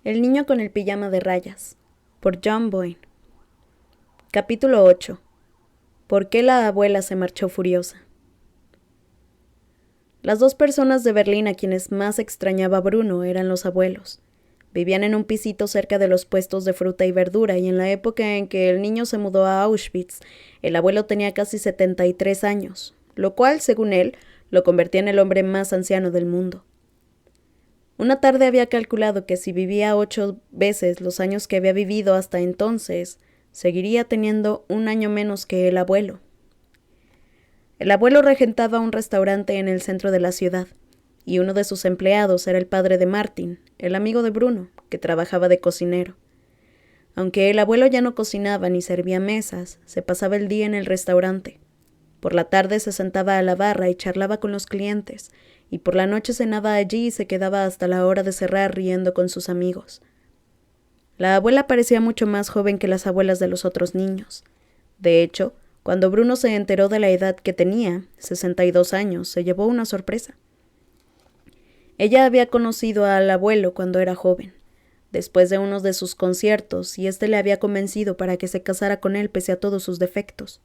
El niño con el pijama de rayas, por John Boyne. Capítulo 8. ¿Por qué la abuela se marchó furiosa? Las dos personas de Berlín a quienes más extrañaba Bruno eran los abuelos. Vivían en un pisito cerca de los puestos de fruta y verdura, y en la época en que el niño se mudó a Auschwitz, el abuelo tenía casi 73 años, lo cual, según él, lo convertía en el hombre más anciano del mundo. Una tarde había calculado que si vivía 8 veces los años que había vivido hasta entonces, seguiría teniendo un año menos que el abuelo. El abuelo regentaba un restaurante en el centro de la ciudad, y uno de sus empleados era el padre de Martin, el amigo de Bruno, que trabajaba de cocinero. Aunque el abuelo ya no cocinaba ni servía mesas, se pasaba el día en el restaurante. Por la tarde se sentaba a la barra y charlaba con los clientes, y por la noche cenaba allí y se quedaba hasta la hora de cerrar riendo con sus amigos. La abuela parecía mucho más joven que las abuelas de los otros niños. De hecho, cuando Bruno se enteró de la edad que tenía, 62 años, se llevó una sorpresa. Ella había conocido al abuelo cuando era joven, después de uno de sus conciertos, y éste le había convencido para que se casara con él pese a todos sus defectos.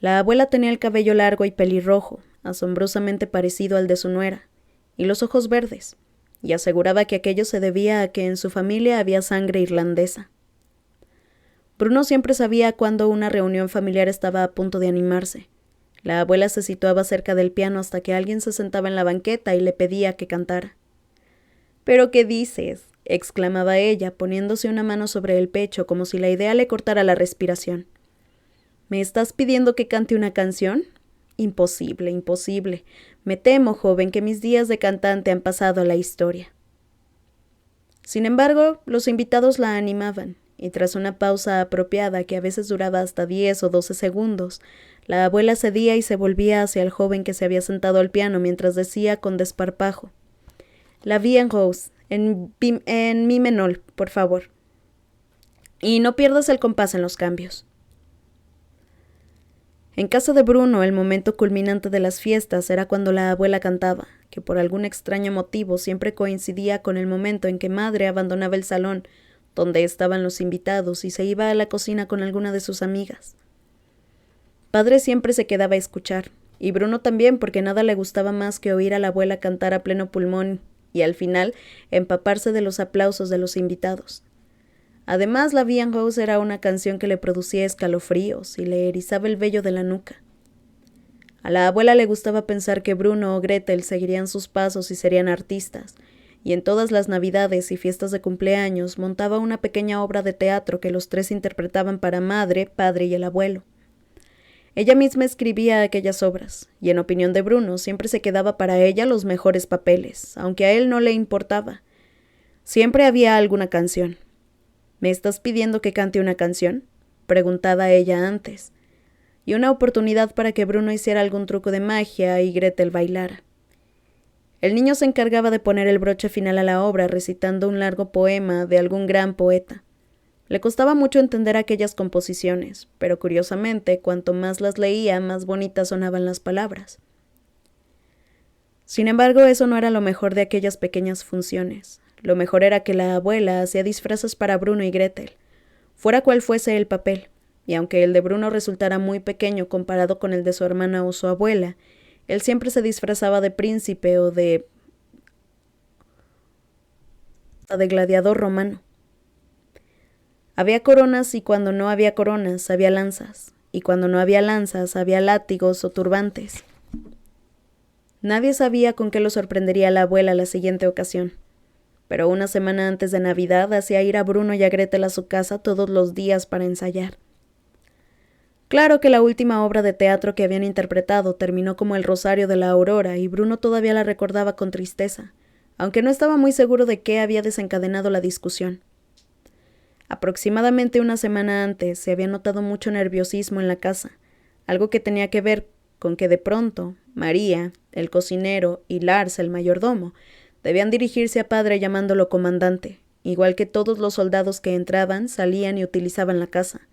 La abuela tenía el cabello largo y pelirrojo, asombrosamente parecido al de su nuera, y los ojos verdes, y aseguraba que aquello se debía a que en su familia había sangre irlandesa. Bruno siempre sabía cuando una reunión familiar estaba a punto de animarse. La abuela se situaba cerca del piano hasta que alguien se sentaba en la banqueta y le pedía que cantara. «¿Pero qué dices?», exclamaba ella, poniéndose una mano sobre el pecho como si la idea le cortara la respiración. «¿Me estás pidiendo que cante una canción? Imposible, imposible. Me temo, joven, que mis días de cantante han pasado a la historia». Sin embargo, los invitados la animaban, y tras una pausa apropiada que a veces duraba hasta 10 o 12 segundos, la abuela cedía y se volvía hacia el joven que se había sentado al piano mientras decía con desparpajo: «La vie en rose, en mi menor, por favor. Y no pierdas el compás en los cambios». En casa de Bruno, el momento culminante de las fiestas era cuando la abuela cantaba, que por algún extraño motivo siempre coincidía con el momento en que madre abandonaba el salón donde estaban los invitados y se iba a la cocina con alguna de sus amigas. Padre siempre se quedaba a escuchar, y Bruno también, porque nada le gustaba más que oír a la abuela cantar a pleno pulmón y al final empaparse de los aplausos de los invitados. Además, la Vie en Rose era una canción que le producía escalofríos y le erizaba el vello de la nuca. A la abuela le gustaba pensar que Bruno o Gretel seguirían sus pasos y serían artistas, y en todas las navidades y fiestas de cumpleaños montaba una pequeña obra de teatro que los tres interpretaban para madre, padre y el abuelo. Ella misma escribía aquellas obras, y en opinión de Bruno siempre se quedaba para ella los mejores papeles, aunque a él no le importaba. Siempre había alguna canción. «¿Me estás pidiendo que cante una canción?», preguntaba ella antes, y una oportunidad para que Bruno hiciera algún truco de magia y Gretel bailara. El niño se encargaba de poner el broche final a la obra recitando un largo poema de algún gran poeta. Le costaba mucho entender aquellas composiciones, pero curiosamente, cuanto más las leía, más bonitas sonaban las palabras. Sin embargo, eso no era lo mejor de aquellas pequeñas funciones. Lo mejor era que la abuela hacía disfraces para Bruno y Gretel, fuera cual fuese el papel, y aunque el de Bruno resultara muy pequeño comparado con el de su hermana o su abuela, él siempre se disfrazaba de príncipe o de gladiador romano. Había coronas y cuando no había coronas había lanzas, y cuando no había lanzas había látigos o turbantes. Nadie sabía con qué lo sorprendería la abuela la siguiente ocasión, pero una semana antes de Navidad hacía ir a Bruno y a Gretel a su casa todos los días para ensayar. Claro que la última obra de teatro que habían interpretado terminó como El Rosario de la Aurora y Bruno todavía la recordaba con tristeza, aunque no estaba muy seguro de qué había desencadenado la discusión. Aproximadamente una semana antes se había notado mucho nerviosismo en la casa, algo que tenía que ver con que de pronto María, el cocinero, y Lars, el mayordomo, debían dirigirse a padre llamándolo comandante, igual que todos los soldados que entraban, salían y utilizaban la casa,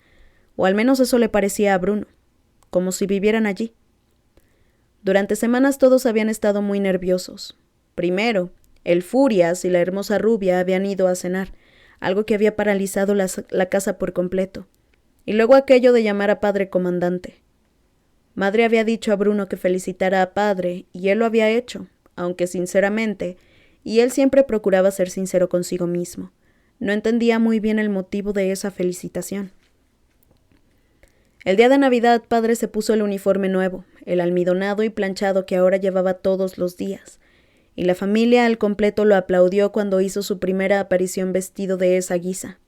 o al menos eso le parecía a Bruno, como si vivieran allí. Durante semanas todos habían estado muy nerviosos. Primero, El Furias y la hermosa rubia habían ido a cenar, algo que había paralizado la casa por completo. Y luego aquello de llamar a padre comandante. Madre había dicho a Bruno que felicitara a padre, y él lo había hecho, aunque sinceramente, y él siempre procuraba ser sincero consigo mismo. No entendía muy bien el motivo de esa felicitación. El día de Navidad, padre se puso el uniforme nuevo, el almidonado y planchado que ahora llevaba todos los días, y la familia al completo lo aplaudió cuando hizo su primera aparición vestido de esa guisa.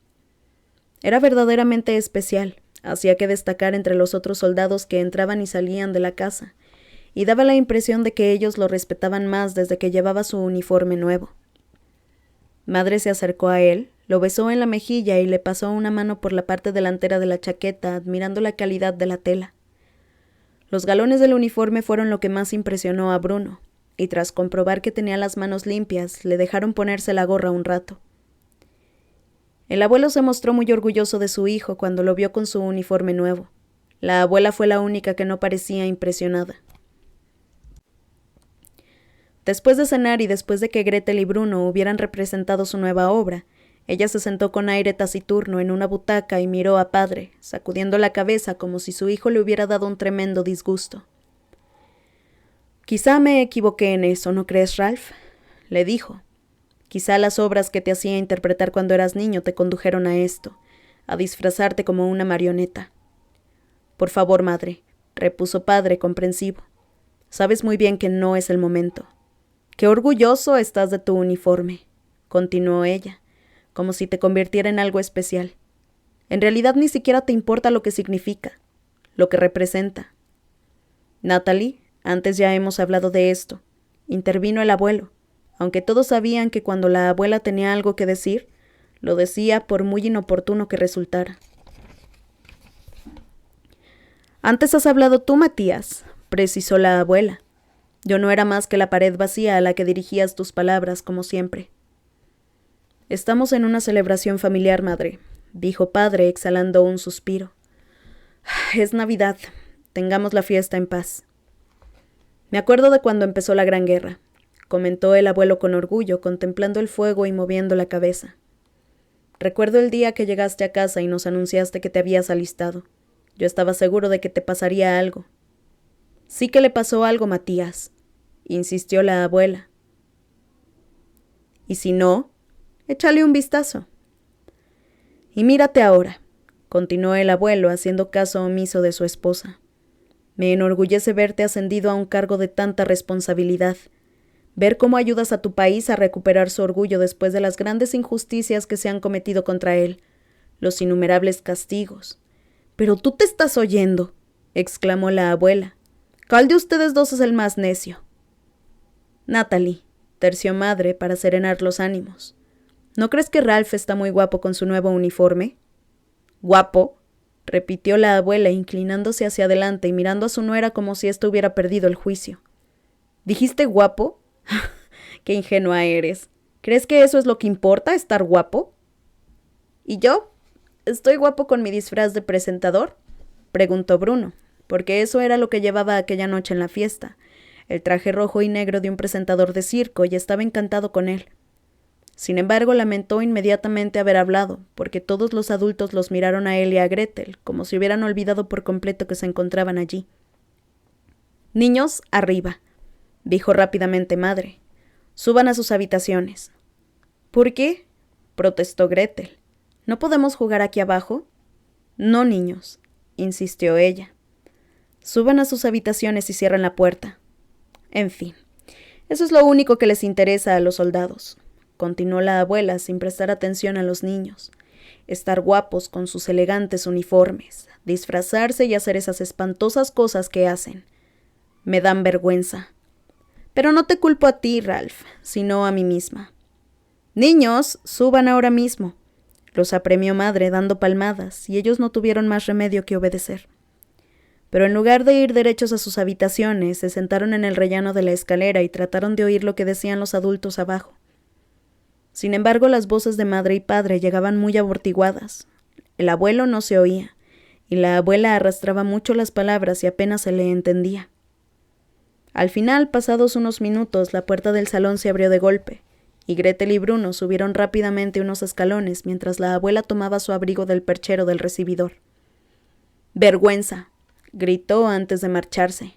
Era verdaderamente especial, hacía que destacar entre los otros soldados que entraban y salían de la casa, y daba la impresión de que ellos lo respetaban más desde que llevaba su uniforme nuevo. Madre se acercó a él, lo besó en la mejilla y le pasó una mano por la parte delantera de la chaqueta, admirando la calidad de la tela. Los galones del uniforme fueron lo que más impresionó a Bruno, y tras comprobar que tenía las manos limpias, le dejaron ponerse la gorra un rato. El abuelo se mostró muy orgulloso de su hijo cuando lo vio con su uniforme nuevo. La abuela fue la única que no parecía impresionada. Después de cenar y después de que Gretel y Bruno hubieran representado su nueva obra, ella se sentó con aire taciturno en una butaca y miró a padre, sacudiendo la cabeza como si su hijo le hubiera dado un tremendo disgusto. «Quizá me equivoqué en eso, ¿no crees, Ralph?», le dijo. «Quizá las obras que te hacía interpretar cuando eras niño te condujeron a esto, a disfrazarte como una marioneta». «Por favor, madre», repuso padre comprensivo. «Sabes muy bien que no es el momento». «Qué orgulloso estás de tu uniforme», continuó ella, como si te convirtiera en algo especial. «En realidad ni siquiera te importa lo que significa, lo que representa». «Natalie, antes ya hemos hablado de esto», intervino el abuelo, aunque todos sabían que cuando la abuela tenía algo que decir, lo decía por muy inoportuno que resultara. «Antes has hablado tú, Matías», precisó la abuela. «Yo no era más que la pared vacía a la que dirigías tus palabras, como siempre». «Estamos en una celebración familiar, madre», dijo padre, exhalando un suspiro. «Es Navidad. Tengamos la fiesta en paz». «Me acuerdo de cuando empezó la Gran Guerra», comentó el abuelo con orgullo, contemplando el fuego y moviendo la cabeza. «Recuerdo el día que llegaste a casa y nos anunciaste que te habías alistado. Yo estaba seguro de que te pasaría algo». «Sí que le pasó algo, Matías», insistió la abuela. «¿Y si no? Échale un vistazo». «Y mírate ahora», continuó el abuelo, haciendo caso omiso de su esposa. «Me enorgullece verte ascendido a un cargo de tanta responsabilidad. Ver cómo ayudas a tu país a recuperar su orgullo después de las grandes injusticias que se han cometido contra él, los innumerables castigos». «Pero tú te estás oyendo», exclamó la abuela. «¿Cuál de ustedes dos es el más necio?» «Natalie», terció madre para serenar los ánimos. «¿No crees que Ralph está muy guapo con su nuevo uniforme?» «¿Guapo?», repitió la abuela, inclinándose hacia adelante y mirando a su nuera como si ésta hubiera perdido el juicio. «¿Dijiste guapo? ¡Qué ingenua eres! ¿Crees que eso es lo que importa, estar guapo?» «¿Y yo? ¿Estoy guapo con mi disfraz de presentador?», preguntó Bruno, porque eso era lo que llevaba aquella noche en la fiesta, el traje rojo y negro de un presentador de circo, y estaba encantado con él. Sin embargo, lamentó inmediatamente haber hablado, porque todos los adultos los miraron a él y a Gretel, como si hubieran olvidado por completo que se encontraban allí. «Niños, arriba», dijo rápidamente madre. «Suban a sus habitaciones». «¿Por qué?», protestó Gretel. «¿No podemos jugar aquí abajo?» «No, niños», insistió ella. «Suban a sus habitaciones y cierren la puerta». «En fin, eso es lo único que les interesa a los soldados», continuó la abuela sin prestar atención a los niños. «Estar guapos con sus elegantes uniformes, disfrazarse y hacer esas espantosas cosas que hacen. Me dan vergüenza. Pero no te culpo a ti, Ralph, sino a mí misma». «Niños, suban ahora mismo», los apremió madre dando palmadas, y ellos no tuvieron más remedio que obedecer. Pero en lugar de ir derechos a sus habitaciones, se sentaron en el rellano de la escalera y trataron de oír lo que decían los adultos abajo. Sin embargo, las voces de madre y padre llegaban muy amortiguadas. El abuelo no se oía, y la abuela arrastraba mucho las palabras y apenas se le entendía. Al final, pasados unos minutos, la puerta del salón se abrió de golpe, y Gretel y Bruno subieron rápidamente unos escalones mientras la abuela tomaba su abrigo del perchero del recibidor. «Vergüenza», gritó antes de marcharse.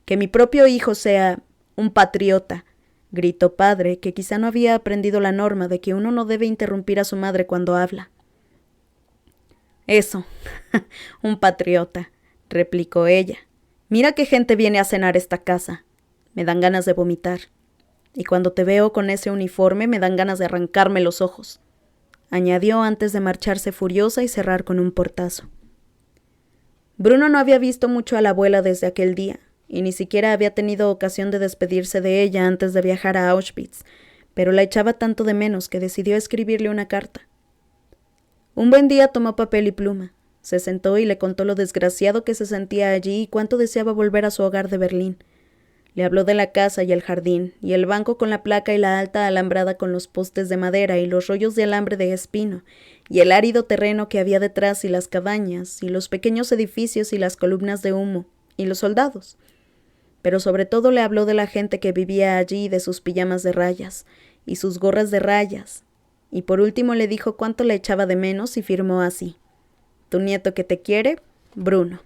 «Que mi propio hijo sea un patriota», gritó padre, que quizá no había aprendido la norma de que uno no debe interrumpir a su madre cuando habla. «Eso, un patriota», replicó ella. «Mira qué gente viene a cenar esta casa. Me dan ganas de vomitar. Y cuando te veo con ese uniforme me dan ganas de arrancarme los ojos», añadió antes de marcharse furiosa y cerrar con un portazo. Bruno no había visto mucho a la abuela desde aquel día, y ni siquiera había tenido ocasión de despedirse de ella antes de viajar a Auschwitz, pero la echaba tanto de menos que decidió escribirle una carta. Un buen día tomó papel y pluma, se sentó y le contó lo desgraciado que se sentía allí y cuánto deseaba volver a su hogar de Berlín. Le habló de la casa y el jardín, y el banco con la placa y la alta alambrada con los postes de madera y los rollos de alambre de espino, y el árido terreno que había detrás y las cabañas, y los pequeños edificios y las columnas de humo, y los soldados. Pero sobre todo le habló de la gente que vivía allí, de sus pijamas de rayas, y sus gorras de rayas, y por último le dijo cuánto le echaba de menos y firmó así: «Tu nieto que te quiere, Bruno».